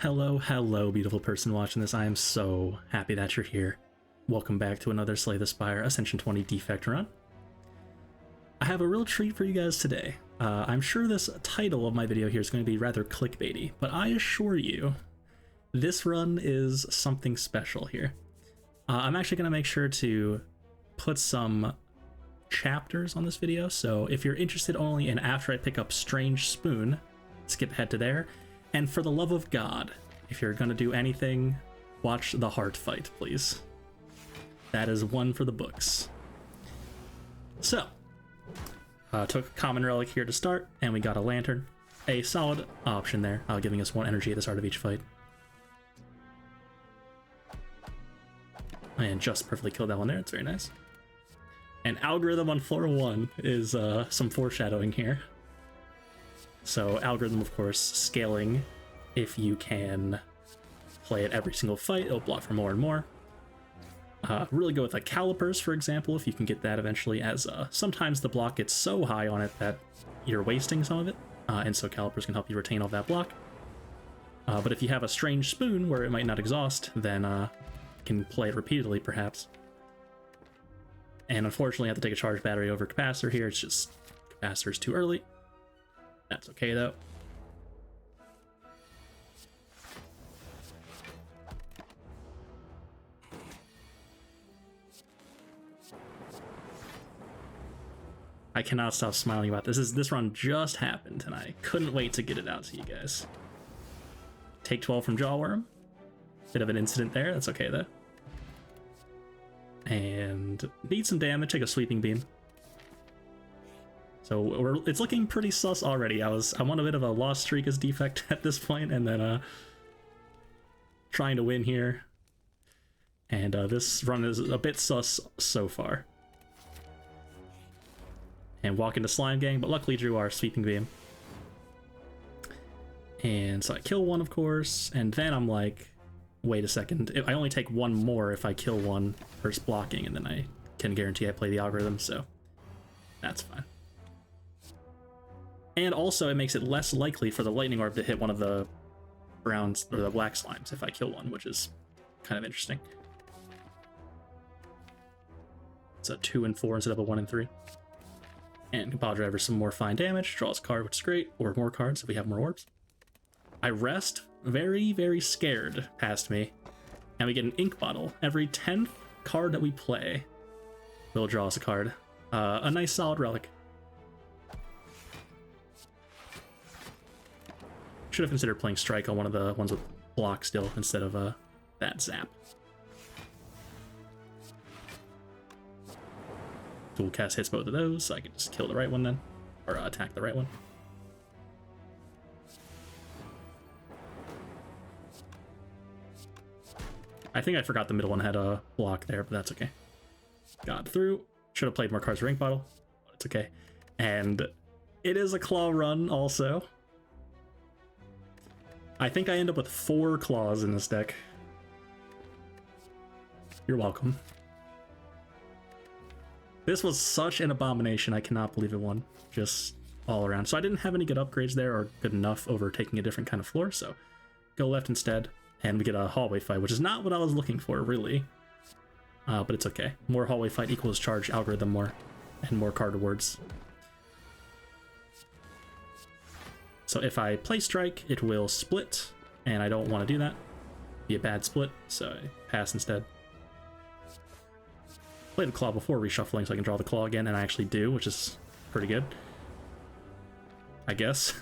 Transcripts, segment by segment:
Hello, hello, beautiful person watching this. I am so happy that you're here. Welcome back to another Slay the Spire Ascension 20 Defect run. I have a real treat for you guys today. I'm sure this title of my video here is going to be rather clickbaity, but I assure you, this run is something special here. I'm actually going to make sure to put some chapters on this video, so if you're interested only in after I pick up Strange Spoon, skip ahead to there. And for the love of God, if you're gonna do anything, watch the heart fight, please. That is one for the books. So, took Common Relic here to start, and we got a Lantern. A solid option there, giving us 1 energy at the start of each fight. And just perfectly killed that one there, it's very nice. And Algorithm on floor 1 is some foreshadowing here. So Algorithm, of course, scaling. If you can play it every single fight, it'll block for more and more. Really go with like Calipers, for example, if you can get that eventually, as sometimes the block gets so high on it that you're wasting some of it, and so Calipers can help you retain all that block. But if you have a Strange Spoon where it might not exhaust, then you can play it repeatedly, perhaps. And unfortunately, I have to take a charge battery over Capacitor here. It's just Capacitor's too early. That's okay, though. I cannot stop smiling about this. This run just happened, and I couldn't wait to get it out to you guys. Take 12 from Jawworm. Bit of an incident there. That's okay, though. And need some damage. Take a Sweeping Beam. So it's looking pretty sus already. I'm on a bit of a lost streak as Defect at this point, and then trying to win here. And this run is a bit sus so far. And walk into Slime Gang, but luckily drew our Sweeping Beam. And so I kill one, of course, and then I'm like, wait a second, I only take one more if I kill one first blocking, and then I can guarantee I play the Algorithm, so that's fine. And also, it makes it less likely for the Lightning Orb to hit one of the browns or the black slimes if I kill one, which is kind of interesting. It's a 2 and 4 instead of a 1 and 3. And Ball Driver some more fine damage, draws a card, which is great, or more cards if we have more orbs. I rest, very, very scared past me, and we get an Ink Bottle. Every 10th card that we play will draw us a card. A nice solid relic. Should have considered playing Strike on one of the ones with block still instead of that Zap. Dual Cast hits both of those, so I can just kill the right one then, or attack the right one. I think I forgot the middle one had a block there, but that's okay. Got through. Should have played more cards for Ink Bottle, but it's okay. And it is a Claw run also. I think I end up with 4 claws in this deck. You're welcome. This was such an abomination, I cannot believe it won. Just all around. So I didn't have any good upgrades there, or good enough over taking a different kind of floor, so go left instead, and we get a hallway fight, which is not what I was looking for, really. But it's okay. More hallway fight equals charge Algorithm more, and more card rewards. So if I play Strike, it will split, and I don't want to do that. Be a bad split, so I pass instead. Play the Claw before reshuffling so I can draw the Claw again, and I actually do, which is pretty good. I guess.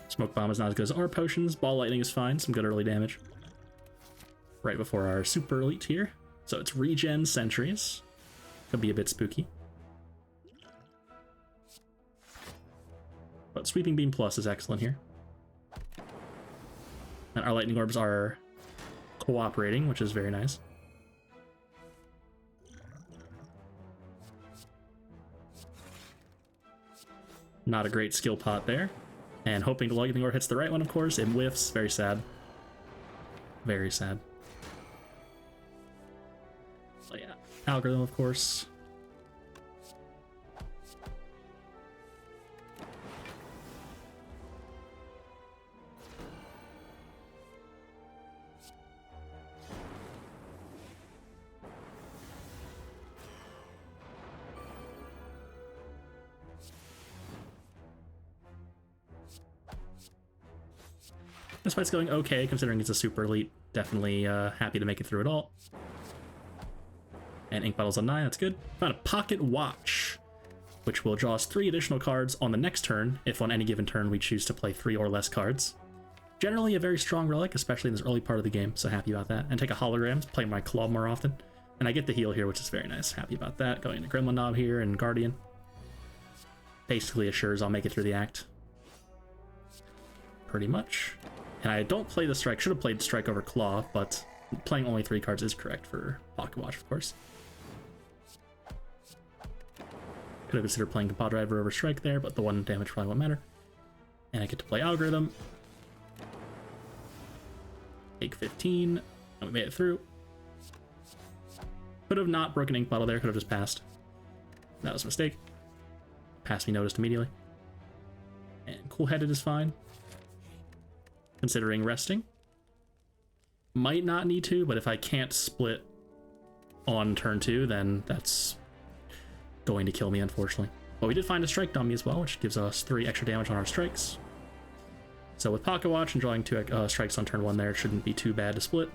Smoke Bomb is not as good as our potions. Ball Lightning is fine, some good early damage. Right before our Super Elite here. So it's regen Sentries. Could be a bit spooky. But Sweeping Beam Plus is excellent here. And our Lightning Orbs are cooperating, which is very nice. Not a great skill pot there. And hoping the Lightning Orb hits the right one, of course. It whiffs. Very sad. Very sad. So yeah, Algorithm, of course. This fight's going okay, considering it's a super elite. Definitely happy to make it through it all. And ink bottles on 9, that's good. Found a pocket watch, which will draw us 3 additional cards on the next turn, if on any given turn we choose to play 3 or less cards. Generally a very strong relic, especially in this early part of the game, so happy about that. And take a hologram to play my claw more often. And I get the heal here, which is very nice. Happy about that. Going to Gremlin Knob here and Guardian. Basically assures I'll make it through the act. Pretty much. And I don't play the strike. Should have played strike over claw, but playing only 3 cards is correct for Pocket Watch, of course. Could have considered playing Compa Driver over strike there, but the 1 damage probably won't matter. And I get to play Algorithm. Take 15, and we made it through. Could have not broken ink bottle there, could have just passed. That was a mistake. Pass me noticed immediately. And Cool-Headed is fine. Considering resting. Might not need to, but if I can't split on turn 2, then that's going to kill me, unfortunately. But we did find a strike dummy as well, which gives us 3 extra damage on our strikes. So with Pocket Watch and drawing 2 strikes on turn 1 there, it shouldn't be too bad to split.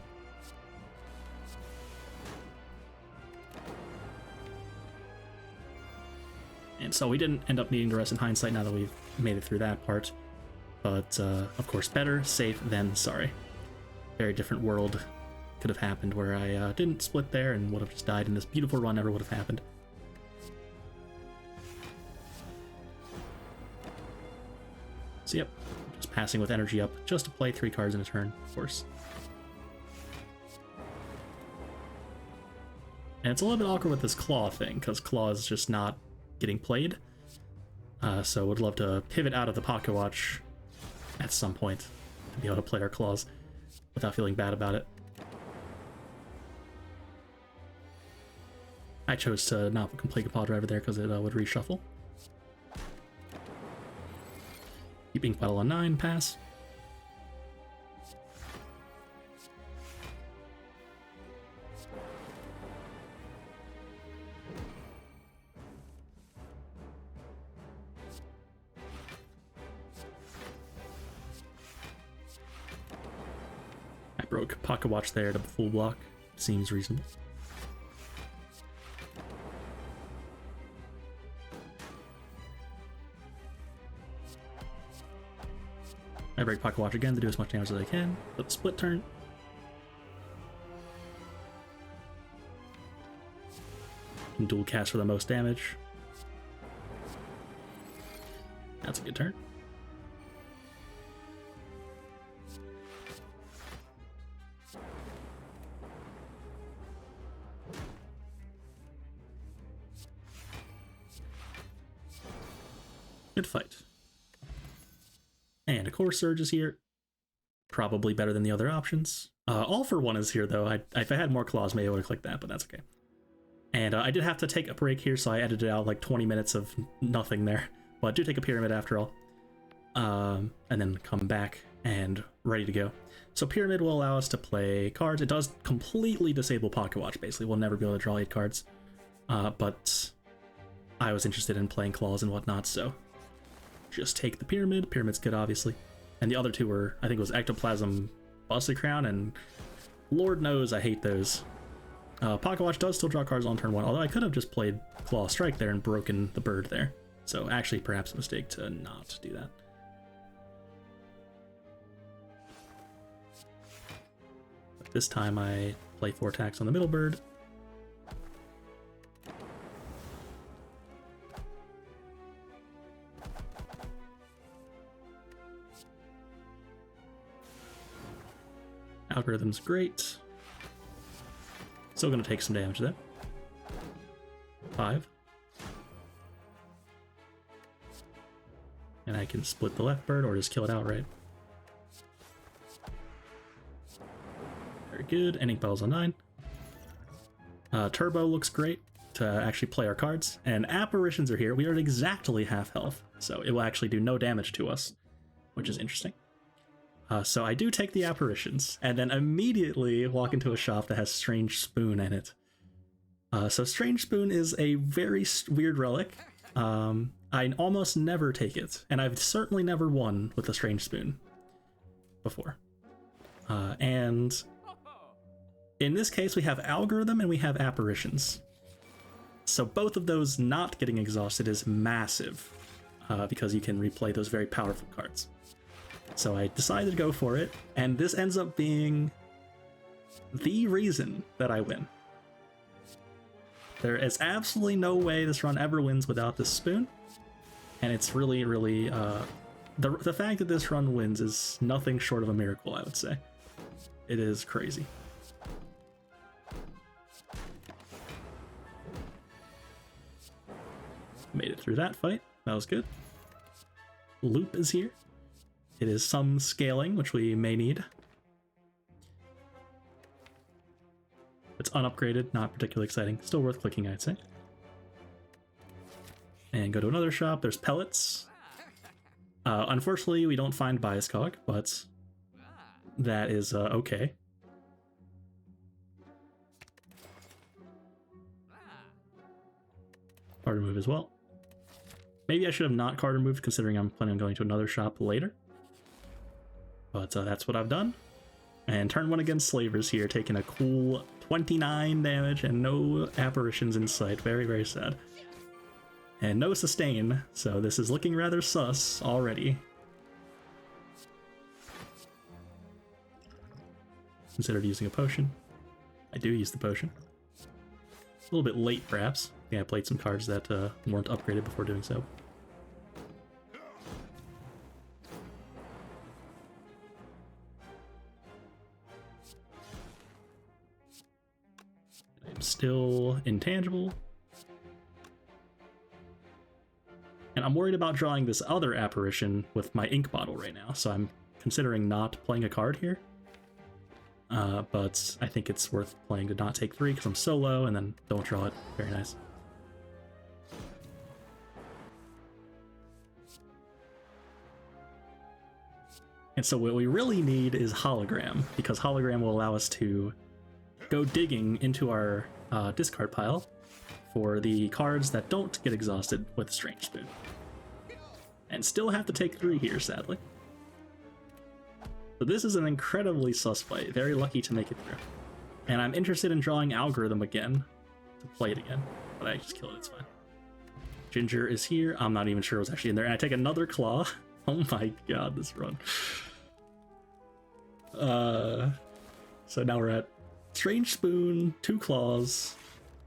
And so we didn't end up needing to rest in hindsight now that we've made it through that part. But, of course, better safe than sorry. Very different world could have happened where I didn't split there and would have just died, and this beautiful run never would have happened. So yep, just passing with energy up just to play 3 cards in a turn, of course. And it's a little bit awkward with this claw thing, because claw is just not getting played. So would love to pivot out of the Pocket Watch at some point to be able to play our claws without feeling bad about it. I chose to not complete Compa Driver there because it would reshuffle. Keep ink bottle on 9, pass. Broke Pocket Watch there to full block. Seems reasonable. I break Pocket Watch again to do as much damage as I can. But split turn. Can dual cast for the most damage. That's a good turn. Good fight. And a Core Surge is here. Probably better than the other options. All for One is here, though. If I had more claws, maybe I would have clicked that, but that's okay. And I did have to take a break here, so I edited out like 20 minutes of nothing there. But do take a Pyramid after all. And then come back and ready to go. So Pyramid will allow us to play cards. It does completely disable Pocket Watch, basically. We'll never be able to draw 8 cards. But I was interested in playing claws and whatnot, so just take the Pyramid. Pyramid's good, obviously. And the other 2 were, I think it was Ectoplasm Busted Crown, and Lord knows I hate those. Pocket Watch does still draw cards on turn 1, although I could have just played Claw Strike there and broken the bird there. So actually perhaps a mistake to not do that. But this time I play 4 attacks on the middle bird. Algorithm's great. Still gonna take some damage though. 5. And I can split the left bird or just kill it outright. Very good. Ending battles on 9. Turbo looks great to actually play our cards, and Apparitions are here. We are at exactly half health, so it will actually do no damage to us, which is interesting. So I do take the Apparitions, and then immediately walk into a shop that has Strange Spoon in it. So Strange Spoon is a very weird relic. I almost never take it, and I've certainly never won with a Strange Spoon before. And in this case, we have Algorithm and we have Apparitions. So both of those not getting exhausted is massive, because you can replay those very powerful cards. So I decided to go for it, and this ends up being the reason that I win. There is absolutely no way this run ever wins without this spoon, and it's really, really, the fact that this run wins is nothing short of a miracle, I would say. It is crazy. Made it through that fight. That was good. Loop is here. It is some scaling, which we may need. It's unupgraded, not particularly exciting. Still worth clicking, I'd say. And go to another shop. There's pellets. Unfortunately, we don't find Bias Cog, but that is okay. Card remove as well. Maybe I should have not card removed, considering I'm planning on going to another shop later. But that's what I've done. And turn 1 against Slavers here, taking a cool 29 damage and no Apparitions in sight. Very, very sad. And no sustain, so this is looking rather sus already. Considered using a potion. I do use the potion. A little bit late, perhaps. Yeah, I played some cards that weren't upgraded before doing so. I'm still intangible. And I'm worried about drawing this other Apparition with my ink bottle right now, so I'm considering not playing a card here. But I think it's worth playing to not take 3 because I'm so low, and then don't draw it. Very nice. And so what we really need is Hologram, because Hologram will allow us to go digging into our discard pile for the cards that don't get exhausted with Strange Spoon. And still have to take 3 here, sadly. So this is an incredibly sus fight. Very lucky to make it through. And I'm interested in drawing Algorithm again to play it again, but I just killed it, it's fine. Ginger is here. I'm not even sure what's actually in there. And I take another claw. Oh my god, this run. So now we're at Strange Spoon, 2 claws,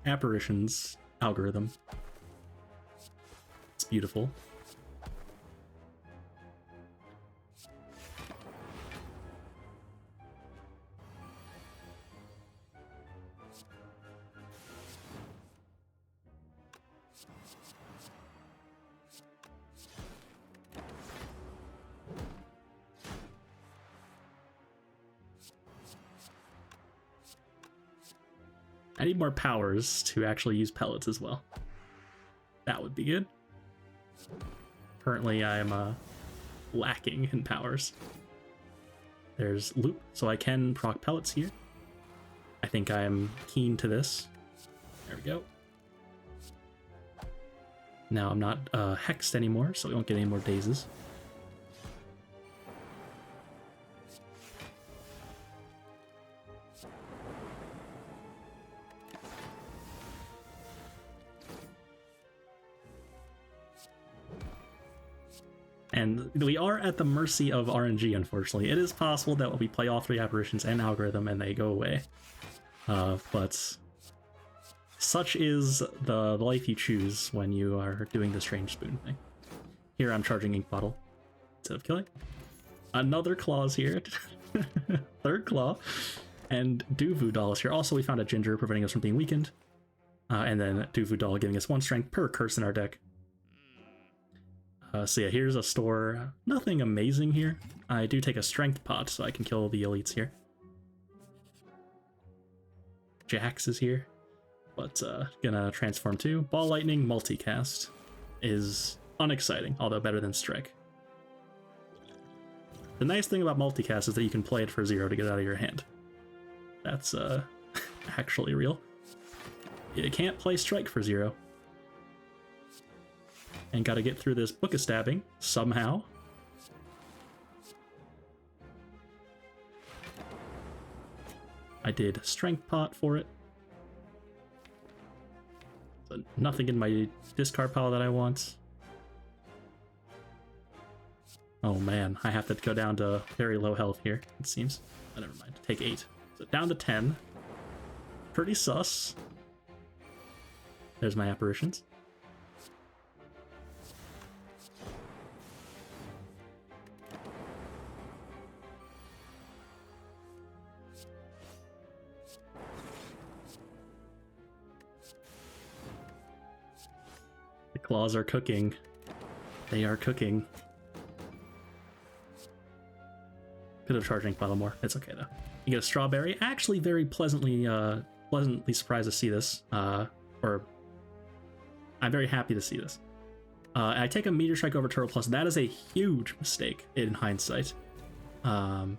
Apparitions, Algorithm. It's beautiful. I need more powers to actually use pellets as well. That would be good. Currently I am lacking in powers. There's loop, so I can proc pellets here. I think I am keen to this. There we go. Now I'm not hexed anymore, so we won't get any more dazes. And we are at the mercy of RNG, unfortunately. It is possible that we play all 3 Apparitions and Algorithm and they go away. But such is the life you choose when you are doing the Strange Spoon thing. Here I'm charging Ink Bottle instead of killing. Another claw's here. 3rd claw. And Duvu Doll is here. Also, we found a Ginger preventing us from being weakened. And then Duvu Doll giving us 1 strength per curse in our deck. So yeah, here's a store. Nothing amazing here. I do take a strength pot so I can kill the elites here. Jax is here. but gonna transform too. Ball Lightning multicast is unexciting, although better than Strike. The nice thing about multicast is that you can play it for 0 to get it out of your hand. That's actually real. You can't play Strike for 0. And gotta get through this Book of Stabbing somehow. I did Strength Pot for it. So nothing in my discard pile that I want. Oh man, I have to go down to very low health here, it seems. Oh, never mind, take 8. So down to 10. Pretty sus. There's my Apparitions. The claws are cooking. They are cooking. Could have charged Ink Bottle more. It's okay though. You get a Strawberry. Actually, very pleasantly surprised to see this. Or I'm very happy to see this. I take a Meteor Strike over Turtle Plus. That is a huge mistake in hindsight. And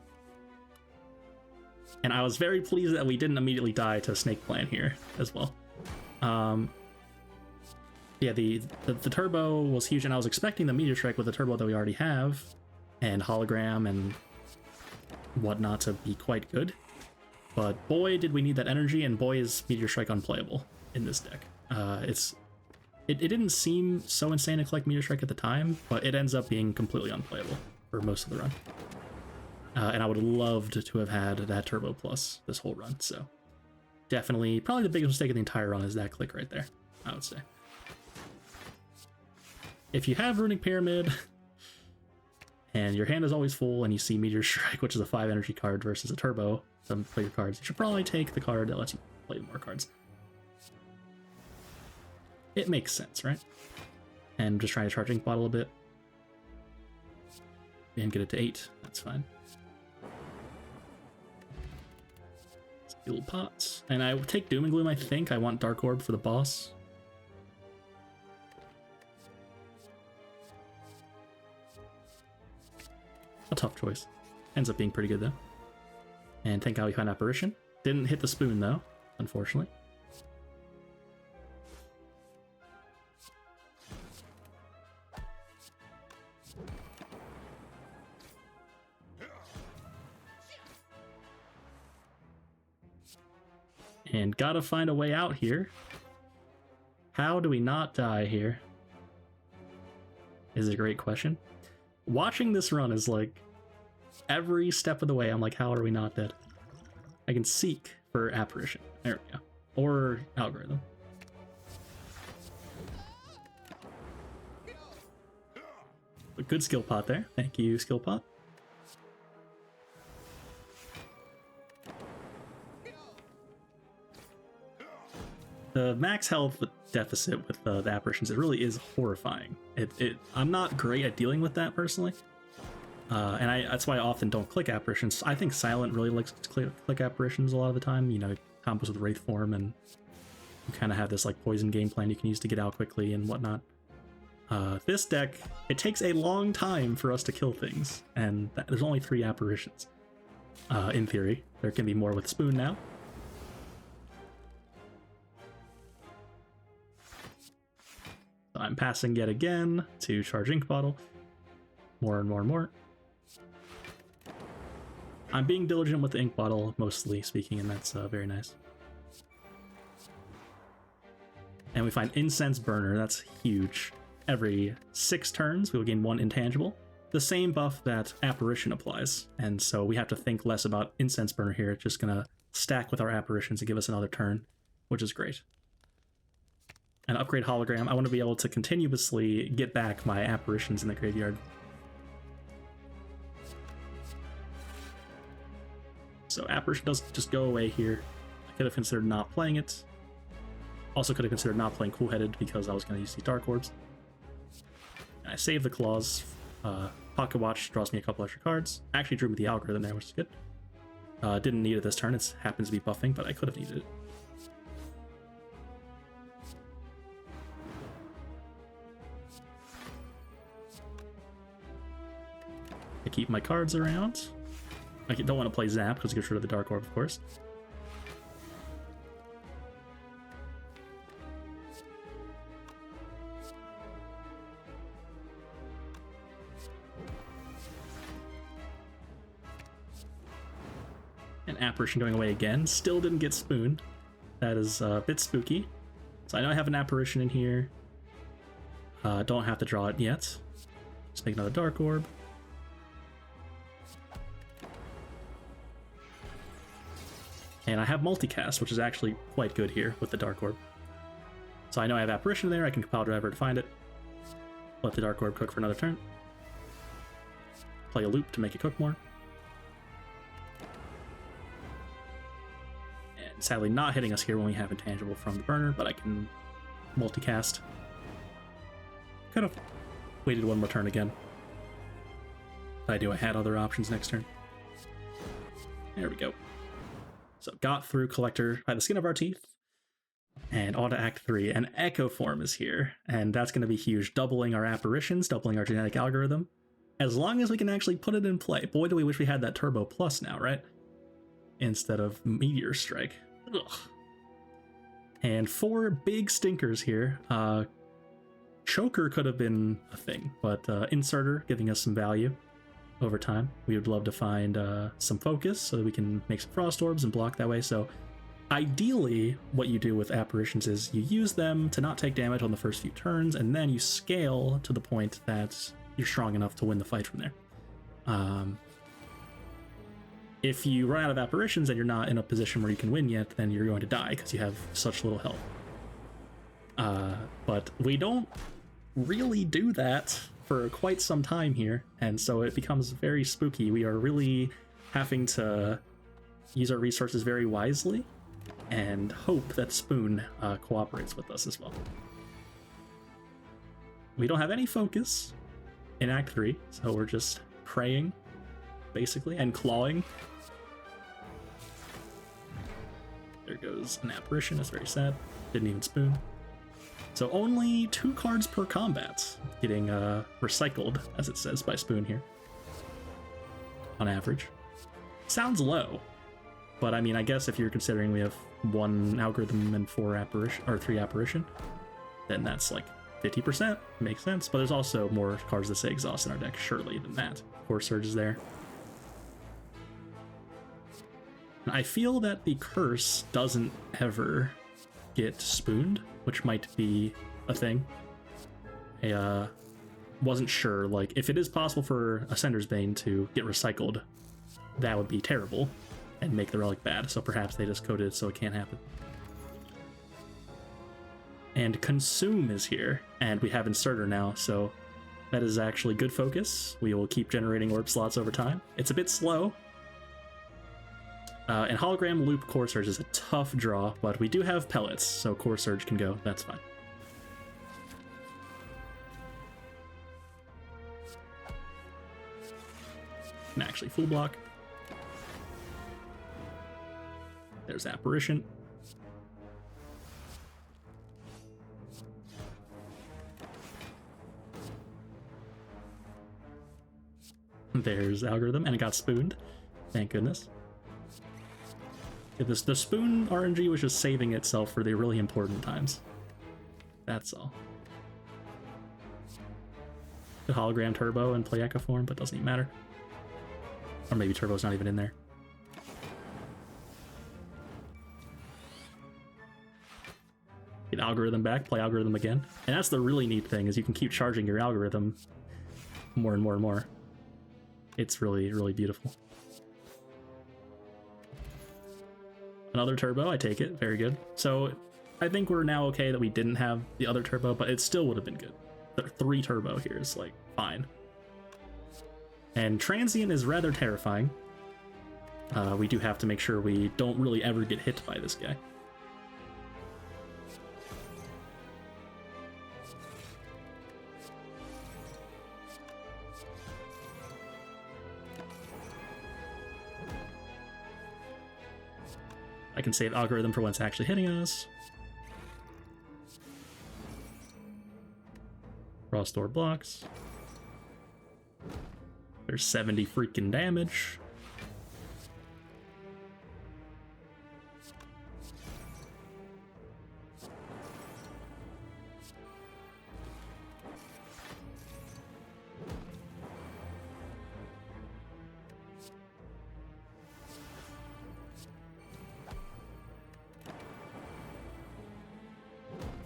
I was very pleased that we didn't immediately die to Snake Plant here as well. Yeah, the turbo was huge, and I was expecting the Meteor Strike with the turbo that we already have, and Hologram and whatnot to be quite good. But boy, did we need that energy, and boy is Meteor Strike unplayable in this deck. It didn't seem so insane to collect Meteor Strike at the time, but it ends up being completely unplayable for most of the run. And I would have loved to have had that Turbo Plus this whole run, so definitely, probably the biggest mistake of the entire run is that click right there, I would say. If you have Runic Pyramid, and your hand is always full, and you see Meteor Strike, which is a 5 energy card versus a Turbo, to play your cards, you should probably take the card that lets you play more cards. It makes sense, right? And just trying to charge Ink Bottle a bit. And get it to 8, that's fine. Steel Pots. And I will take Doom and Gloom, I think. I want Dark Orb for the boss. A tough choice. Ends up being pretty good though. And thank God we found Apparition. Didn't hit the spoon though, unfortunately. And gotta find a way out here. How do we not die here? Is a great question. Watching this run is like, every step of the way, I'm like, how are we not dead? I can seek for Apparition. There we go. Or Algorithm. A good skill pot there. Thank you, skill pot. The max health deficit with the Apparitions, it really is horrifying. I'm not great at dealing with that personally. And that's why I often don't click Apparitions. I think Silent really likes to click Apparitions a lot of the time. You know, it combos with Wraith Form, and you kind of have this like poison game plan you can use to get out quickly and whatnot. This deck, it takes a long time for us to kill things, and there's only 3 Apparitions. In theory, there can be more with Spoon now. So I'm passing yet again to charge Ink Bottle. More and more and more. I'm being diligent with the Ink Bottle, mostly speaking, and that's very nice. And we find Incense Burner, that's huge. Every 6 turns, we will gain 1 intangible. The same buff that Apparition applies, and so we have to think less about Incense Burner here. It's just gonna stack with our Apparitions and give us another turn, which is great. And upgrade Hologram, I want to be able to continuously get back my Apparitions in the graveyard. So Apparition doesn't just go away here. I could have considered not playing it. Also could have considered not playing Cool-Headed because I was going to use these Dark Orbs. And I saved the Claws. Pocket Watch draws me a couple extra cards. Actually drew me the Algorithm there, which is good. Didn't need it this turn. It happens to be buffing, but I could have needed it. I keep my cards around. I don't want to play Zap because it gets rid of the Dark Orb, of course. And Apparition going away again. Still didn't get Spoon. That is a bit spooky. So I know I have an Apparition in here. Don't have to draw it yet. Just make another Dark Orb. And I have multicast, which is actually quite good here with the Dark Orb. So I know I have Apparition there, I can Compile Driver to find it. Let the Dark Orb cook for another turn. Play a loop to make it cook more. And sadly not hitting us here when we have Intangible from the burner, but I can multicast. Could have waited one more turn again. I had other options next turn. There we go. So got through Collector by the skin of our teeth, and on to Act 3. And Echo Form is here, and that's going to be huge, doubling our Apparitions, doubling our genetic algorithm, as long as we can actually put it in play. Boy, do we wish we had that Turbo Plus now, right? Instead of Meteor Strike. Ugh. And 4 big stinkers here. Choker could have been a thing, but Inserter giving us some value over time. We would love to find some focus so that we can make some Frost Orbs and block that way. So ideally, what you do with Apparitions is you use them to not take damage on the first few turns, and then you scale to the point that you're strong enough to win the fight from there. If you run out of Apparitions and you're not in a position where you can win yet, then you're going to die because you have such little health. But we don't really do that for quite some time here, and so it becomes very spooky. We are really having to use our resources very wisely and hope that Spoon cooperates with us as well. We don't have any focus in Act 3, so we're just praying, basically, and clawing. There goes an Apparition, that's very sad. Didn't even Spoon. So only 2 cards per combat getting recycled, as it says by Spoon here, on average. Sounds low, but I mean, I guess if you're considering we have 1 algorithm and 4 Apparition, or 3 Apparition, then that's like 50%. Makes sense, but there's also more cards that say Exhaust in our deck, surely, than that. Core Surge is there. And I feel that the Curse doesn't ever get spooned, which might be a thing. I wasn't sure, like, if it is possible for Ascender's Bane to get recycled, that would be terrible and make the relic bad, so perhaps they just coded it so it can't happen. And Consume is here, and we have Inserter now, so that is actually good focus. We will keep generating orb slots over time. It's a bit slow. And Hologram Loop Core Surge is a tough draw, but we do have Pellets, so Core Surge can go. That's fine. Can actually full block. There's Apparition. There's Algorithm, and it got spooned. Thank goodness. The Spoon RNG was just saving itself for the really important times. That's all. The Hologram Turbo and play Echo Form, but doesn't even matter. Or maybe Turbo's not even in there. Get Algorithm back, play Algorithm again. And that's the really neat thing, is you can keep charging your Algorithm more and more and more. It's really, really beautiful. Another Turbo, I take it. Very good. So I think we're now okay that we didn't have the other Turbo, but it still would have been good. The 3 Turbo here is, like, fine. And Transient is rather terrifying. We do have to make sure we don't really ever get hit by this guy. I can save Algorithm for when it's actually hitting us. Frost Orb blocks. There's 70 freaking damage.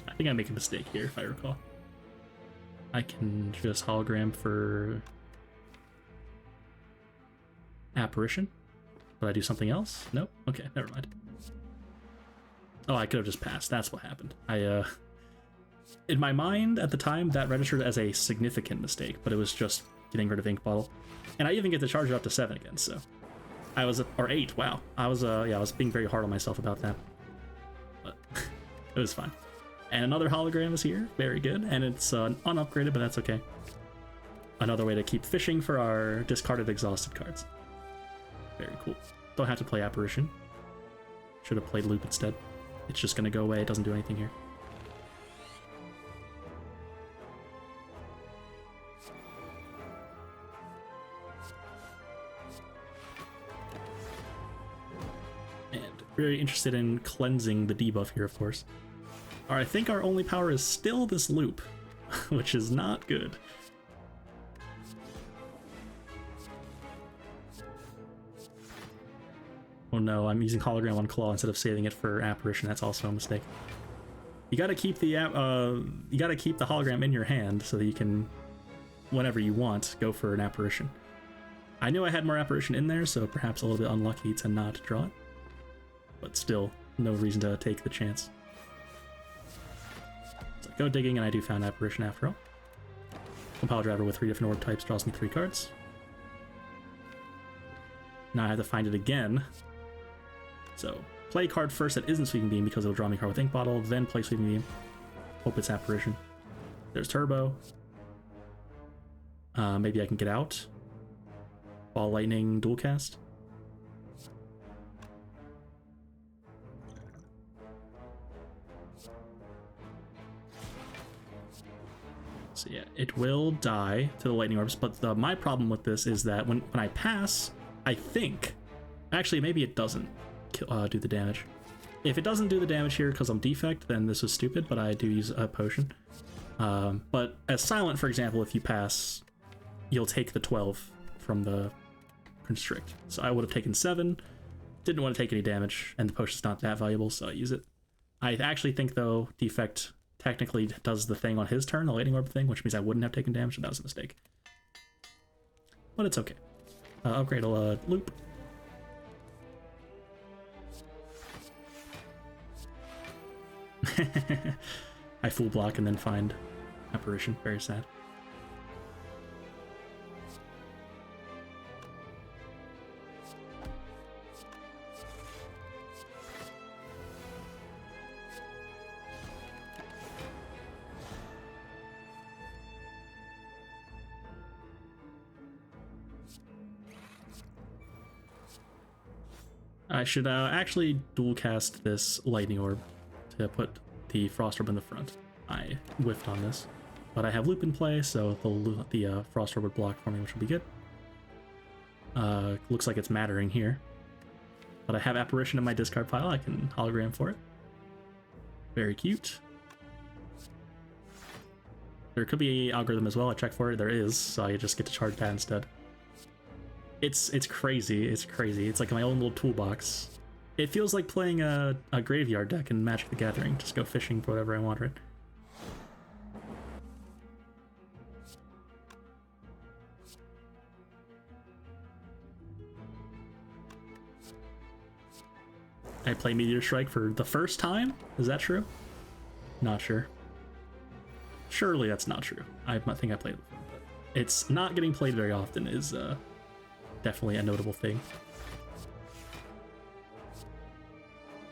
I think I make a mistake here, if I recall. I can just hologram for Apparition. Did I do something else? Nope. Okay, never mind. Oh, I could have just passed. That's what happened. In my mind at the time, that registered as a significant mistake, but it was just getting rid of Ink Bottle. And I even get to charge it up to 7 again, so. I was, or 8, wow. I was being very hard on myself about that. But it was fine. And another hologram is here, very good, and it's unupgraded, but that's okay. Another way to keep fishing for our discarded exhausted cards. Very cool. Don't have to play Apparition. Should have played Loop instead. It's just gonna go away, it doesn't do anything here. And very interested in cleansing the debuff here, of course. Alright, I think our only power is still this loop, which is not good. Oh no, I'm using Hologram on Claw instead of saving it for Apparition. That's also a mistake. You gotta keep the hologram in your hand so that you can, whenever you want, go for an Apparition. I knew I had more Apparition in there, so perhaps a little bit unlucky to not draw it. But still, no reason to take the chance. So go digging, and I do found Apparition after all. Compile Driver with 3 different orb types draws me 3 cards. Now I have to find it again. So, play a card first that isn't Sweeping Beam because it'll draw me a card with Ink Bottle, then play Sweeping Beam. Hope it's Apparition. There's Turbo. Maybe I can get out. Ball Lightning Dual Cast. So yeah, it will die to the Lightning Orbs, but my problem with this is that when I pass, I think... Actually, maybe it doesn't do the damage. If it doesn't do the damage here because I'm Defect, then this is stupid, but I do use a potion. But as Silent, for example, if you pass, you'll take the 12 from the Constrict. So I would have taken 7, didn't want to take any damage, and the potion's not that valuable, so I use it. I actually think, though, Defect technically does the thing on his turn, the Lightning Orb thing, which means I wouldn't have taken damage, so that was a mistake. But it's okay. Upgrade a loop. I full block and then find Apparition. Very sad. I should actually dual cast this Lightning Orb to put the Frost Orb in the front. I whiffed on this, but I have Loop in play, so the Frost Orb would block for me, which will be good. Looks like it's mattering here, but I have Apparition in my discard pile. I can hologram for it. Very cute. There could be algorithm as well. I checked for it. There is, so I just get to charge that instead. It's crazy. It's crazy. It's like my own little toolbox. It feels like playing a graveyard deck in Magic the Gathering. Just go fishing for whatever I want, right? I play Meteor Strike for the first time? Is that true? Not sure. Surely that's not true. I think I played it before, but it's not getting played very often is definitely a notable thing.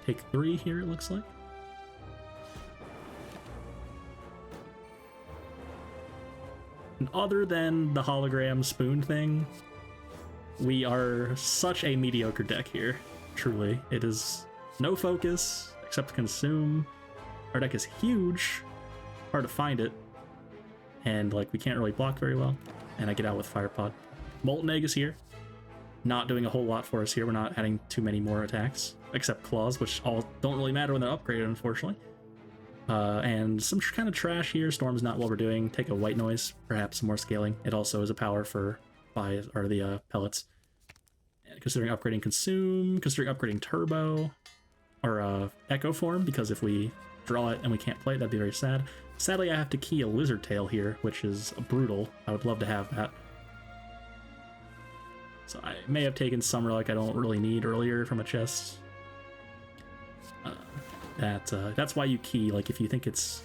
Take 3 here, it looks like. And other than the hologram spoon thing, we are such a mediocre deck here. Truly. It is no focus, except consume. Our deck is huge. Hard to find it. And, like, we can't really block very well. And I get out with Firepod. Molten Egg is here. Not doing a whole lot for us here. We're not adding too many more attacks, except claws, which all don't really matter when they're upgraded, unfortunately. And some kind of trash here. Storm's not what we're doing. Take a white noise, perhaps some more scaling. It also is a power for the pellets. And considering upgrading consume, considering upgrading turbo, or echo form, because if we draw it and we can't play it, that'd be very sad. Sadly, I have to key a lizard tail here, which is brutal. I would love to have that. So I may have taken some relic I don't really need earlier from a chest. That's why you key. Like, if you think it's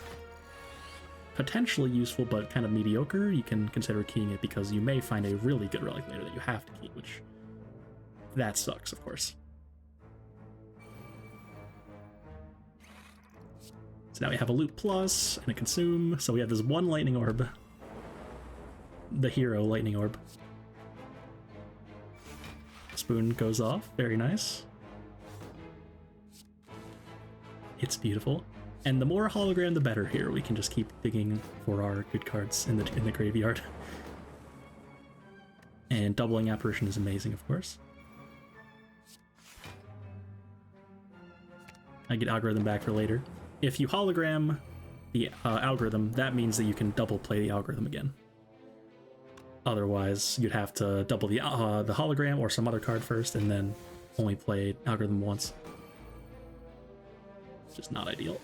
potentially useful but kind of mediocre, you can consider keying it, because you may find a really good relic later that you have to key, which that sucks, of course. So now we have a loot plus and a consume. So we have this one lightning orb, the hero lightning orb. Spoon goes off, very nice. It's beautiful. And the more hologram, the better here. We can just keep digging for our good cards in the graveyard. And doubling Apparition is amazing, of course. I get algorithm back for later. If you hologram the algorithm, that means that you can double play the algorithm again. Otherwise, you'd have to double the hologram or some other card first, and then only play algorithm once. Just not ideal.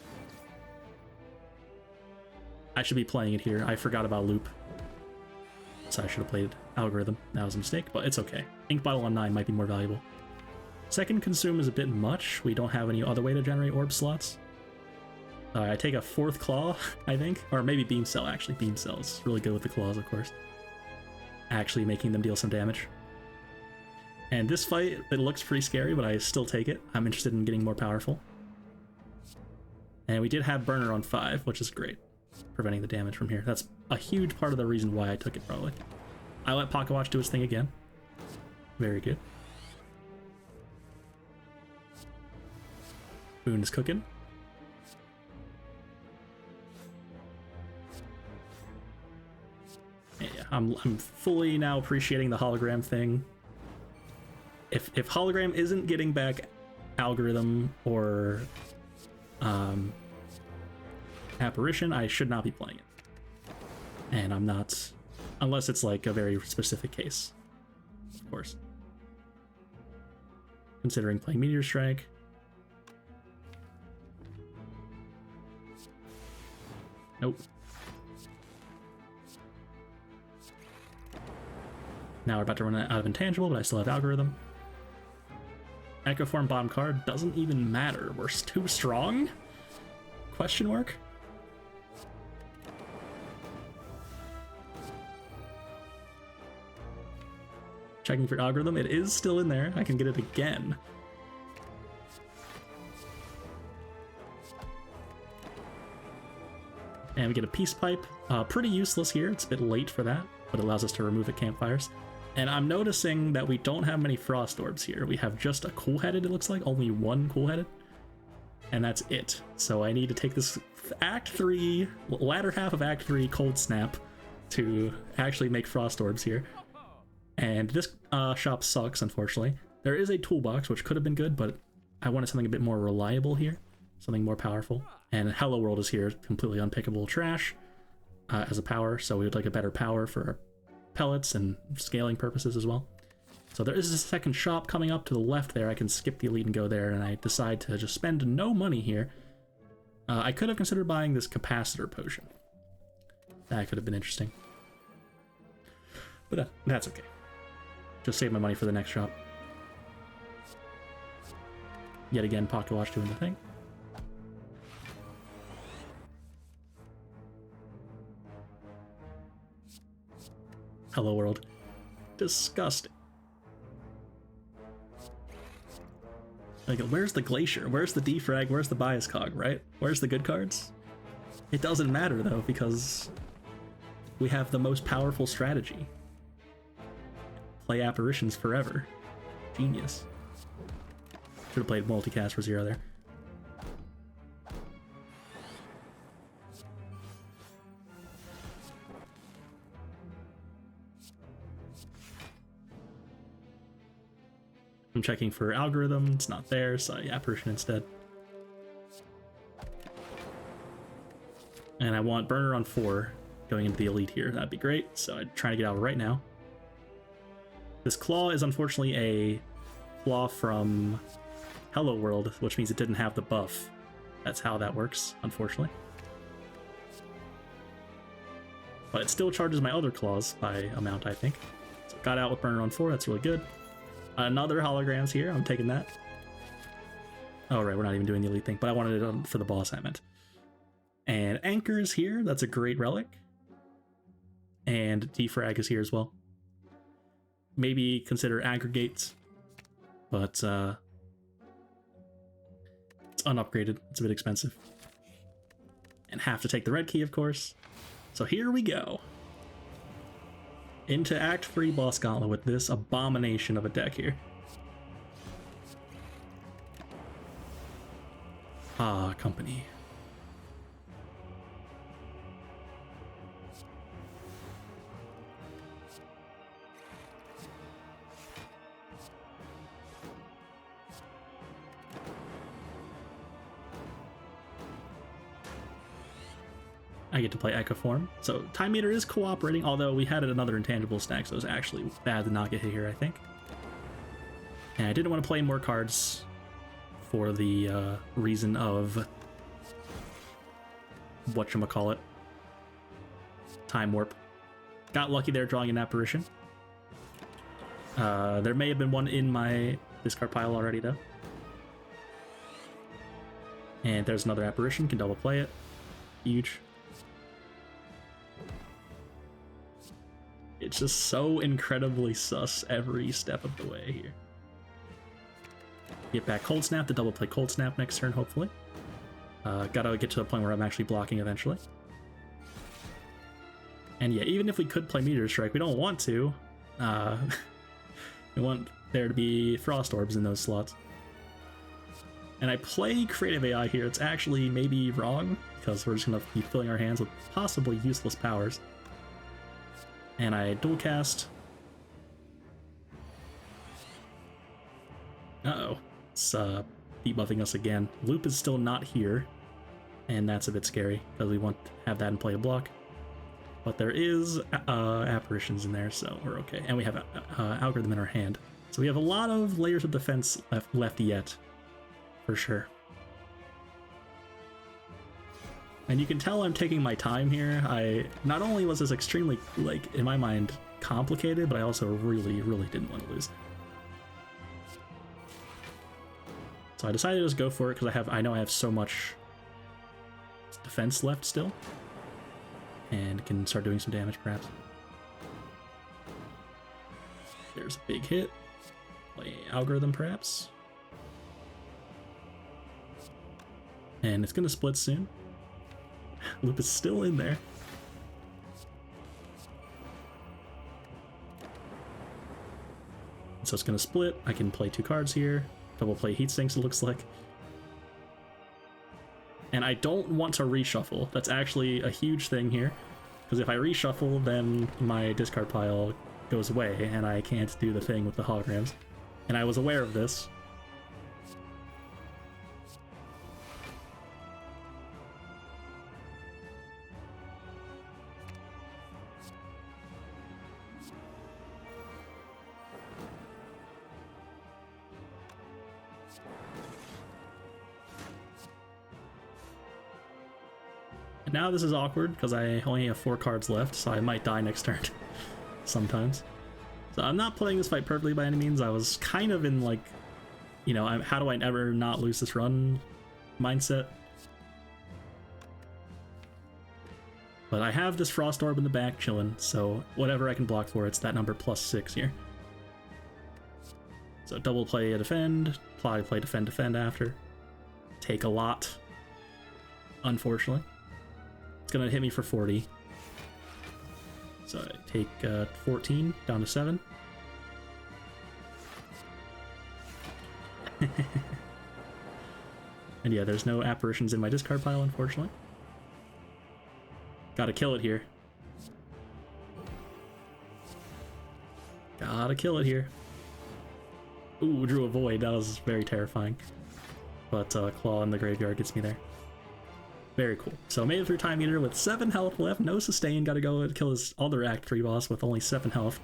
I should be playing it here. I forgot about loop, so I should have played algorithm. That was a mistake, but it's okay. Ink bottle on 9 might be more valuable. Second consume is a bit much. We don't have any other way to generate orb slots. I take a 4th claw, I think, or maybe beam cell. Actually, beam cell is really good with the claws, of course. Actually making them deal some damage. And this fight, it looks pretty scary, but I still take it. I'm interested in getting more powerful. And we did have burner on 5, which is great, preventing the damage from here. That's a huge part of the reason why I took it, probably. I let Pocket Watch do its thing again. Very good. Boone is cooking. Yeah, I'm fully now appreciating the hologram thing. If hologram isn't getting back algorithm or apparition, I should not be playing it. And I'm not, unless it's like a very specific case, of course. Considering playing Meteor Strike. Nope. Now we're about to run out of intangible, but I still have algorithm. Echo form bottom card doesn't even matter. We're too strong? Question mark? Checking for algorithm. It is still in there. I can get it again. And we get a peace pipe. Pretty useless here. It's a bit late for that, but it allows us to remove at campfires. And I'm noticing that we don't have many frost orbs here. We have just a cool-headed, it looks like. Only one cool-headed. And that's it. So I need to take this Act 3, latter half of Act 3 cold snap to actually make frost orbs here. And this shop sucks, unfortunately. There is a toolbox, which could have been good, but I wanted something a bit more reliable here. Something more powerful. And Hello World is here, completely unpickable trash as a power, so we would like a better power for our pellets and scaling purposes as well. So there is a second shop coming up to the left there. I can skip the elite and go there, and I decide to just spend no money here. I could have considered buying this capacitor potion. That could have been interesting. But that's okay. Just save my money for the next shop. Yet again, Pocket Watch doing the thing. Hello World. Disgusting. Like, where's the Glacier? Where's the Defrag? Where's the Bias Cog, right? Where's the good cards? It doesn't matter, though, because we have the most powerful strategy. Play Apparitions forever. Genius. Should have played multicast for 0 there. I'm checking for algorithm, it's not there, so yeah, Apparition instead. And I want burner on 4 going into the elite here. That'd be great, so I'm trying to get out right now. This claw is unfortunately a claw from Hello World, which means it didn't have the buff. That's how that works, unfortunately. But it still charges my other claws by amount, I think. So got out with burner on 4, that's really good. Another holograms here, I'm taking that. Oh right, we're not even doing the elite thing, but I wanted it for the boss, I meant. And anchors here, that's a great relic. And defrag is here as well. Maybe consider aggregates, but it's unupgraded, it's a bit expensive. And have to take the red key, of course. So here we go. Into Act 3 Boss Gauntlet with this abomination of a deck here. Ah, company. I get to play Echo Form. So Time Meter is cooperating, although we had another intangible stack, so it was actually bad to not get hit here, I think. And I didn't want to play more cards for the reason of whatchamacallit. Time Warp. Got lucky there drawing an Apparition. There may have been one in my discard pile already though. And there's another Apparition, can double play it. Huge. It's just so incredibly sus every step of the way here. Get back Cold Snap to double play Cold Snap next turn, hopefully. Gotta get to the point where I'm actually blocking eventually. And yeah, even if we could play Meteor Strike, we don't want to. We want there to be Frost Orbs in those slots. And I play Creative AI here. It's actually maybe wrong, because we're just gonna be filling our hands with possibly useless powers. And I dual cast. Uh-oh. It's debuffing us again. Loop is still not here, and that's a bit scary, because we want to have that in play to block. But there is Apparitions in there, so we're okay. And we have Algorithm in our hand. So we have a lot of layers of defense left yet, for sure. And you can tell I'm taking my time here. Not only was this extremely, like, in my mind, complicated, but I also really, really didn't want to lose. So I decided to just go for it because I know I have so much defense left still. And can start doing some damage, perhaps. There's a big hit. Play Algorithm, perhaps. And it's gonna split soon. Loop is still in there. So it's gonna split. I can play 2 cards here. Double play Heat Sinks, it looks like. And I don't want to reshuffle. That's actually a huge thing here. Because if I reshuffle, then my discard pile goes away, and I can't do the thing with the holograms. And I was aware of this. And now this is awkward because I only have 4 cards left, so I might die next turn sometimes. So I'm not playing this fight perfectly by any means. I was kind of in, like, you know, how do I ever not lose this run mindset. But I have this Frost Orb in the back chilling, so whatever I can block for, it's that number +6 here. So double play a defend, play defend after. Take a lot, unfortunately. It's gonna hit me for 40. So I take 14 down to 7. And yeah, there's no Apparitions in my discard pile, unfortunately. Gotta kill it here. Gotta kill it here. Ooh, drew a void. That was very terrifying. But Claw in the graveyard gets me there. Very cool. So made it through Time Eater with 7 health left. No sustain. Gotta go and kill his other Act 3 boss with only 7 health.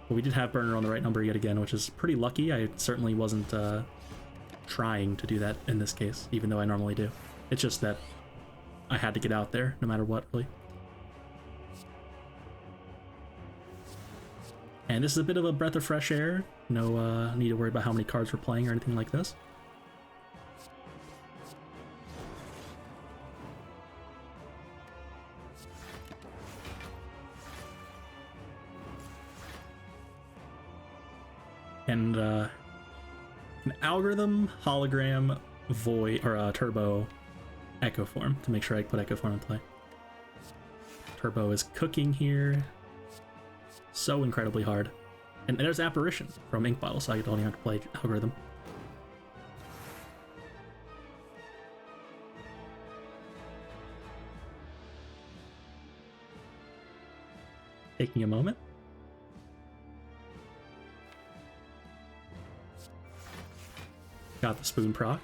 But we did have Burner on the right number yet again, which is pretty lucky. I certainly wasn't trying to do that in this case, even though I normally do. It's just that I had to get out there no matter what, really. And this is a bit of a breath of fresh air. No need to worry about how many cards we're playing or anything like this. And an algorithm, hologram, void, or turbo, echo form to make sure I put echo form in play. Turbo is cooking here. So incredibly hard. And there's Apparition from Ink Bottle, so I don't even have to play algorithm. Taking a moment. Got the spoon proc.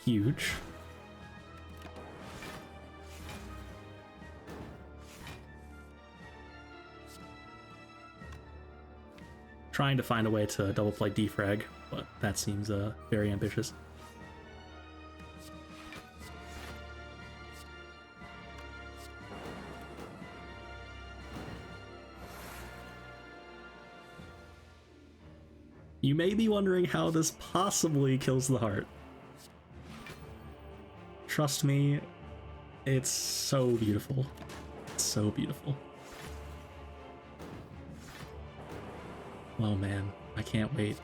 Huge. Trying to find a way to double play defrag, but that seems very ambitious. You may be wondering how this possibly kills the heart. Trust me, it's so beautiful. It's so beautiful. Oh man, I can't wait.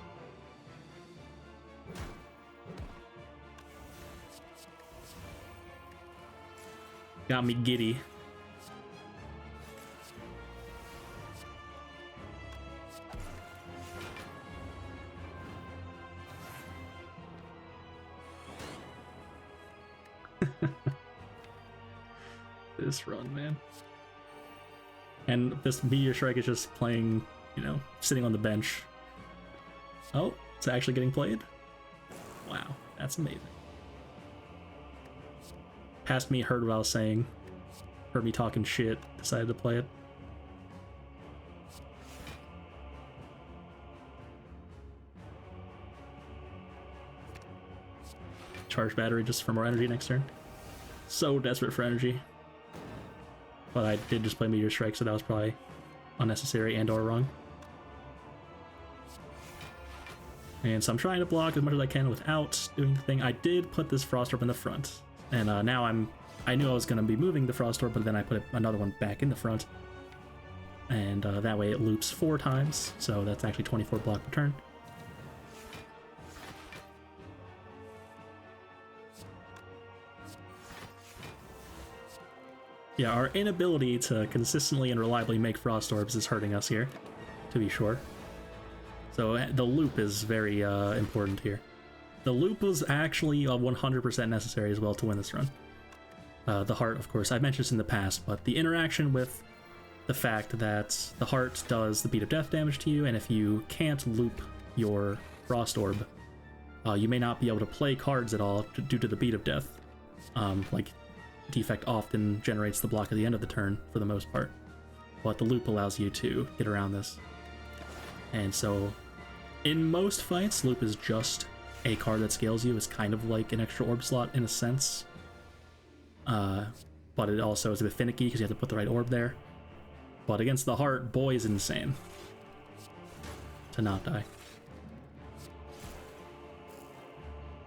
Got me giddy. This run, man. And this Meteor Strike is just playing, you know, sitting on the bench. Oh, it's actually getting played? Wow, that's amazing. Past me, heard what I was saying, heard me talking shit, decided to play it. Charge battery just for more energy next turn. So desperate for energy. But I did just play Meteor Strike, so that was probably unnecessary and or wrong. And so I'm trying to block as much as I can without doing the thing. I did put this Frost Orb in the front, and now I knew I was going to be moving the Frost Orb, but then I put another one back in the front, and that way it loops 4 times, so that's actually 24 block per turn. Yeah, our inability to consistently and reliably make Frost Orbs is hurting us here, to be sure. So the loop is very important here. The loop was actually 100% necessary as well to win this run. The heart, of course, I've mentioned this in the past, but the interaction with the fact that the heart does the Beat of Death damage to you, and if you can't loop your Frost Orb, you may not be able to play cards at all due to the Beat of Death. Like, Defect often generates the block at the end of the turn for the most part, but the loop allows you to get around this. And so in most fights, loop is just a card that scales you. It's kind of like an extra orb slot in a sense, but it also is a bit finicky because you have to put the right orb there. But against the heart, boy, is insane to not die.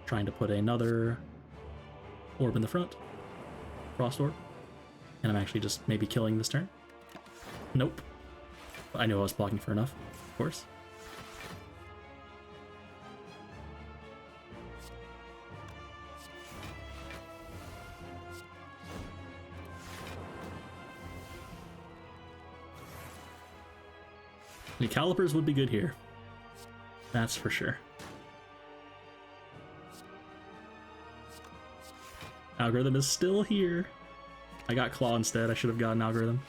Trying to put another orb in the front. Frost Orb. And I'm actually just maybe killing this turn. Nope. But I knew I was blocking for enough, of course. The calipers would be good here. That's for sure. Algorithm is still here. I got Claw instead. I should have gotten Algorithm.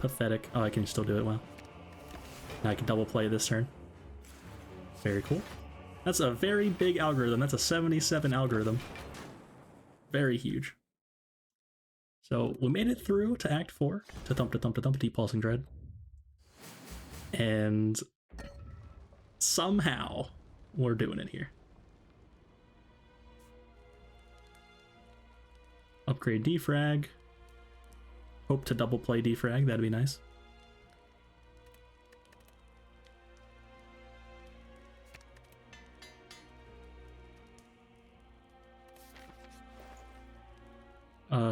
Pathetic. Oh, I can still do it well. Now I can double play this turn. Very cool. That's a very big algorithm. That's a 77 algorithm. Very huge. So we made it through to Act 4, to thump, deep pulsing dread. And somehow we're doing it here. Upgrade defrag. Hope to double play defrag, that'd be nice.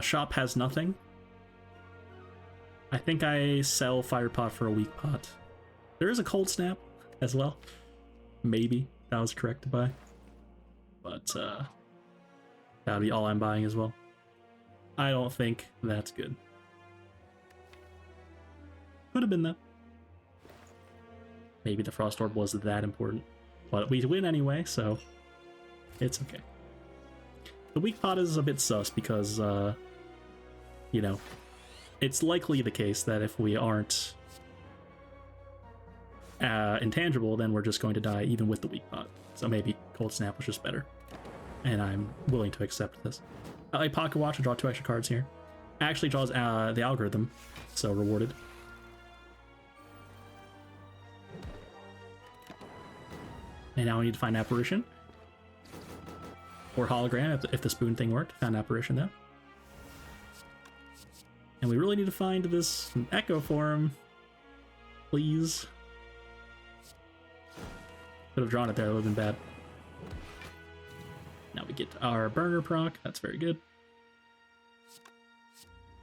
Shop has nothing. I think I sell Fire Pot for a weak pot. There is a Cold Snap as well. Maybe that was correct to buy. But that'll be all I'm buying as well. I don't think that's good. Could have been though. Maybe the Frost Orb was that important. But we win anyway, so it's okay. The weak pot is a bit sus because, you know, it's likely the case that if we aren't intangible, then we're just going to die even with the weak pot. So maybe Cold Snap was just better. And I'm willing to accept this. I like Pocket Watch to draw 2 extra cards here. Actually draws the algorithm, so rewarded. And now we need to find Apparition. Or Hologram, if the spoon thing worked. Found Apparition though. And we really need to find this Echo form. Please. Could have drawn it there, it would have been bad. Now we get our burner proc, that's very good.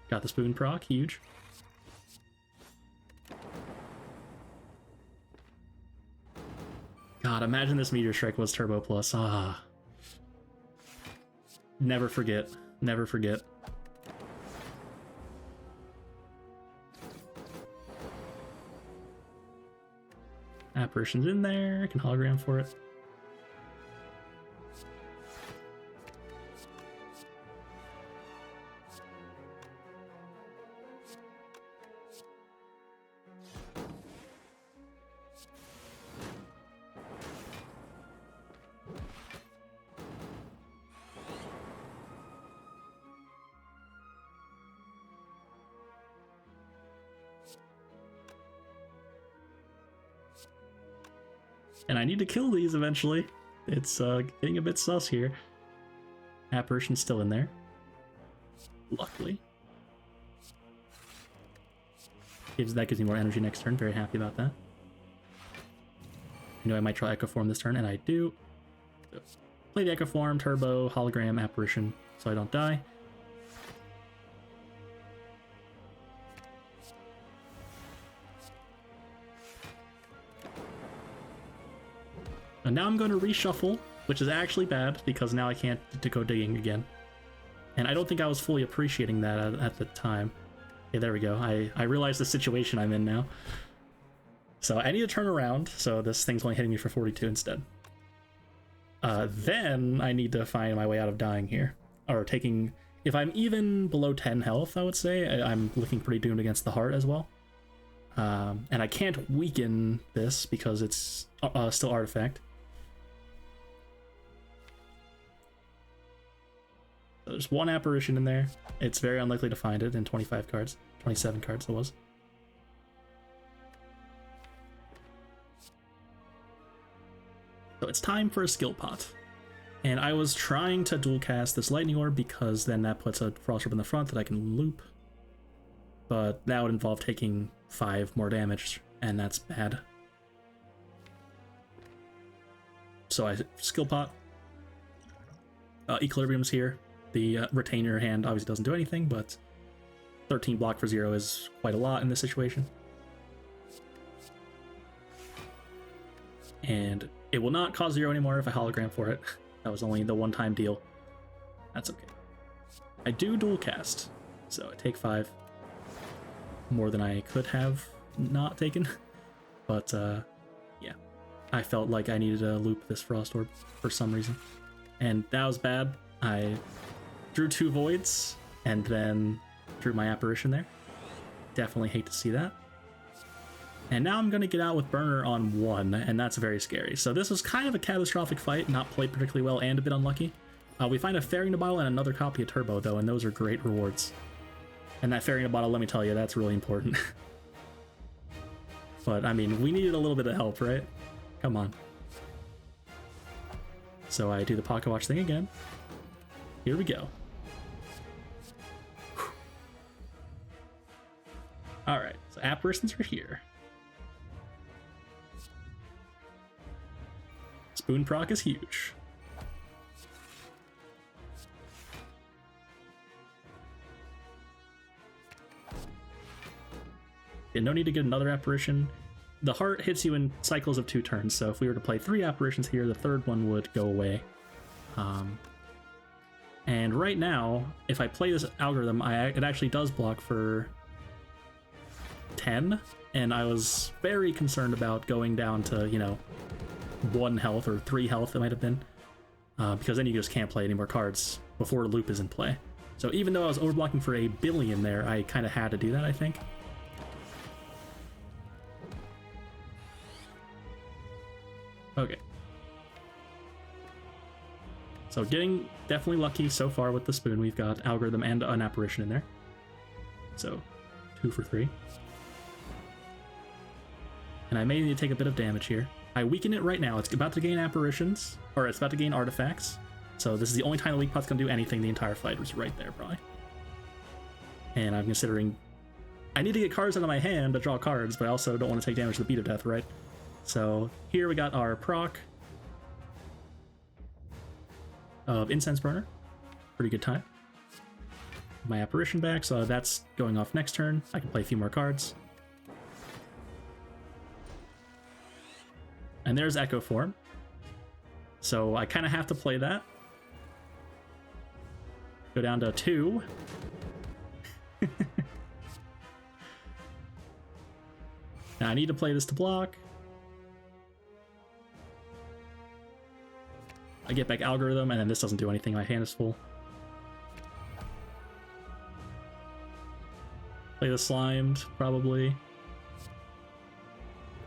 Got the spoon proc, huge. God, imagine this Meteor Strike was Turbo Plus. Ah. Never forget. Never forget. Apparition's in there. I can hologram for it. And I need to kill these eventually. It's getting a bit sus here. Apparition's still in there. Luckily. That gives me more energy next turn. Very happy about that. I know I might try Echo Form this turn, and I do. So, play the Echo Form, Turbo, Hologram, Apparition, so I don't die. And now I'm going to reshuffle, which is actually bad, because now I can't go digging again. And I don't think I was fully appreciating that at the time. Okay, there we go. I realize the situation I'm in now. So I need to turn around, so this thing's only hitting me for 42 instead. Then I need to find my way out of dying here. Or taking... If I'm even below 10 health, I would say, I'm looking pretty doomed against the heart as well. And I can't weaken this because it's still Artifact. There's one Apparition in there. It's very unlikely to find it in 25 cards. 27 cards it was. So it's time for a skill pot. And I was trying to dual cast this Lightning Orb because then that puts a Frost Orb in the front that I can loop. But that would involve taking 5 more damage, and that's bad. So I skill pot. Equilibrium's here. The Retainer hand obviously doesn't do anything, but 13 block for 0 is quite a lot in this situation. And it will not cause 0 anymore if I hologram for it. That was only the one-time deal. That's okay. I do dual cast, so I take 5. More than I could have not taken. But, yeah. I felt like I needed to loop this Frost Orb for some reason. And that was bad. I drew 2 Voids, and then drew my Apparition there. Definitely hate to see that. And now I'm going to get out with Burner on 1, and that's very scary. So this was kind of a catastrophic fight, not played particularly well and a bit unlucky. We find a Fairy in a Bottle and another copy of Turbo, though, and those are great rewards. And that Fairy in a Bottle, let me tell you, that's really important. But, I mean, we needed a little bit of help, right? Come on. So I do the Pocket Watch thing again. Here we go. Alright, so Apparitions are here. Spoon proc is huge. Yeah, no need to get another Apparition. The heart hits you in cycles of 2 turns, so if we were to play 3 Apparitions here, the 3rd one would go away. And right now, if I play this algorithm, it actually does block for 10, and I was very concerned about going down to, you know, 1 health or 3 health it might have been, because then you just can't play any more cards before loop is in play. So even though I was overblocking for a billion there, I kind of had to do that, I think. Okay. So getting definitely lucky so far with the spoon. We've got algorithm and an apparition in there. So 2 for 3. And I may need to take a bit of damage here. I weaken it right now. It's about to gain apparitions, or it's about to gain artifacts. So this is the only time the weak pot's gonna do anything the entire fight, was right there, probably. And I'm considering... I need to get cards out of my hand to draw cards, but I also don't want to take damage to the beat of death, right? So here we got our proc of Incense Burner. Pretty good time. My apparition back, so that's going off next turn. I can play a few more cards. And there's Echo Form. So I kind of have to play that. Go down to 2. Now I need to play this to block. I get back algorithm, and then this doesn't do anything. My hand is full. Play the slimed, probably.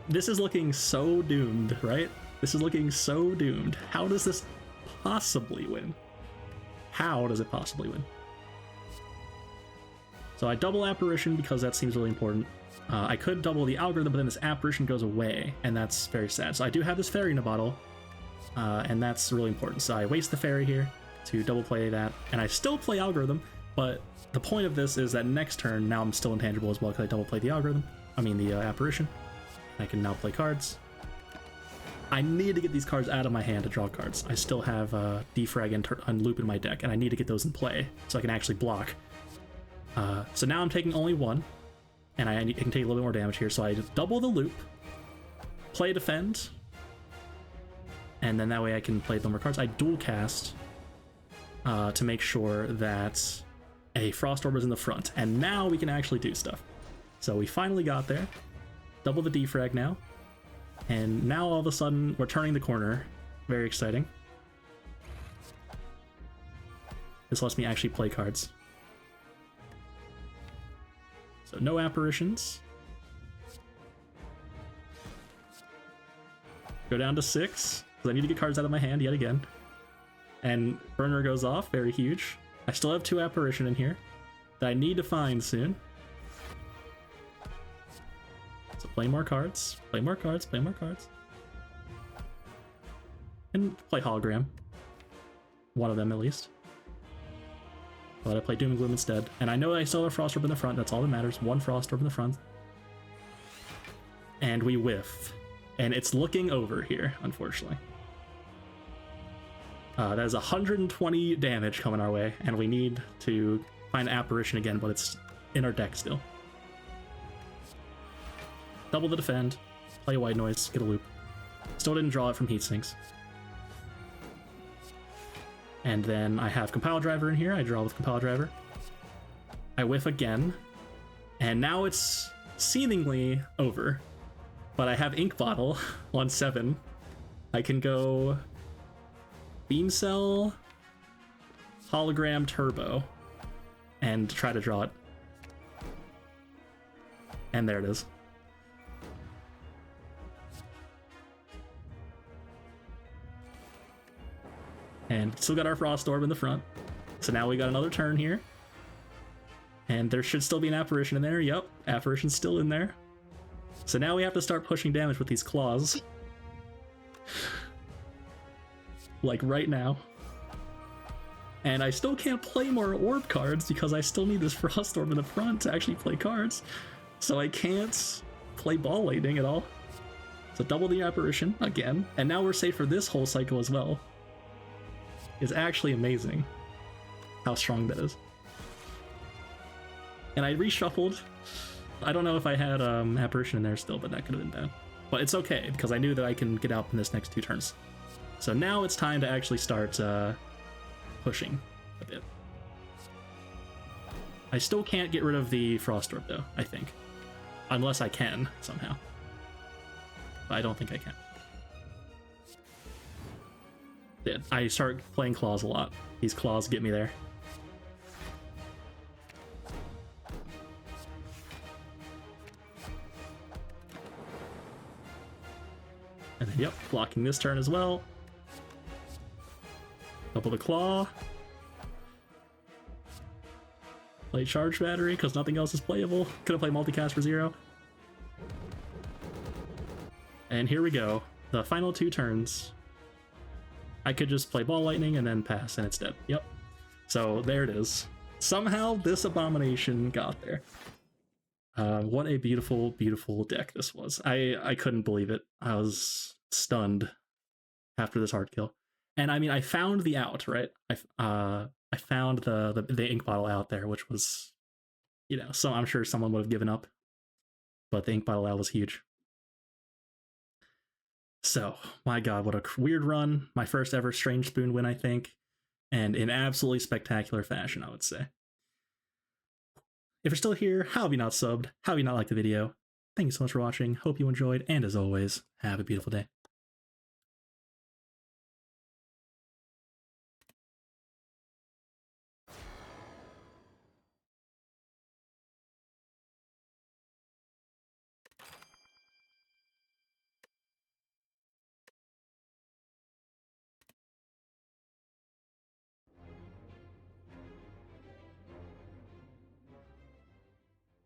This is looking so doomed, right? This is looking so doomed. How does this possibly win? How does it possibly win? So I double apparition because that seems really important. I could double the algorithm, but then this apparition goes away, and that's very sad. So I do have this fairy in a bottle, and that's really important. So I waste the fairy here to double play that, and I still play algorithm, but the point of this is that next turn, now I'm still intangible as well because I double play the algorithm. I mean the apparition. I can now play cards. I need to get these cards out of my hand to draw cards. I still have Defrag and Loop in my deck, and I need to get those in play so I can actually block. So now I'm taking only 1, and I can take a little bit more damage here. So I just double the Loop, play Defend, and then that way I can play no more cards. I dual cast to make sure that a Frost Orb is in the front, and now we can actually do stuff. So we finally got there. Double the defrag now, and now all of a sudden we're turning the corner. Very exciting. This lets me actually play cards. So no apparitions. Go down to 6, because I need to get cards out of my hand yet again. And burner goes off, very huge. I still have 2 apparition in here that I need to find soon. So play more cards, play more cards, play more cards. And play hologram. One of them at least. But I play Doom and Gloom instead. And I know I still have a Frost Orb in the front, that's all that matters. 1 Frost Orb in the front. And we whiff. And it's looking over here, unfortunately. That is 120 damage coming our way, and we need to find Apparition again, but it's in our deck still. Double the defend, play White Noise, get a loop. Still didn't draw it from Heat Sinks. And then I have Compile Driver in here, I draw with Compile Driver. I whiff again, and now it's seemingly over. But I have Ink Bottle on 7. I can go Beam Cell, Hologram, Turbo, and try to draw it. And there it is. And still got our Frost Orb in the front. So now we got another turn here. And there should still be an Apparition in there. Yep, Apparition's still in there. So now we have to start pushing damage with these claws. Like right now. And I still can't play more orb cards because I still need this Frost Orb in the front to actually play cards. So I can't play Ball Lightning at all. So double the Apparition again. And now we're safe for this whole cycle as well. It's actually amazing how strong that is. And I reshuffled. I don't know if I had Apparition in there still, but that could have been bad. But it's okay, because I knew that I can get out in this next 2 turns. So now it's time to actually start pushing a bit. I still can't get rid of the Frost Orb, though, I think. Unless I can, somehow. But I don't think I can. Yeah, I start playing claws a lot. These claws get me there. And then, yep, blocking this turn as well. Double the claw. Play charge battery because nothing else is playable. Could have played multicast for 0. And here we go. The final 2 turns. I could just play Ball Lightning and then pass and it's dead. Yep. So there it is. Somehow this abomination got there. What a beautiful, beautiful deck this was. I couldn't believe it. I was stunned after this hard kill. And I mean, I found the out, right? I found the ink bottle out there, which was, you know, so I'm sure someone would have given up. But the ink bottle out was huge. So, my god, what a weird run. My first ever Strange Spoon win, I think. And in absolutely spectacular fashion, I would say. If you're still here, how have you not subbed? How have you not liked the video? Thank you so much for watching. Hope you enjoyed, and as always, have a beautiful day.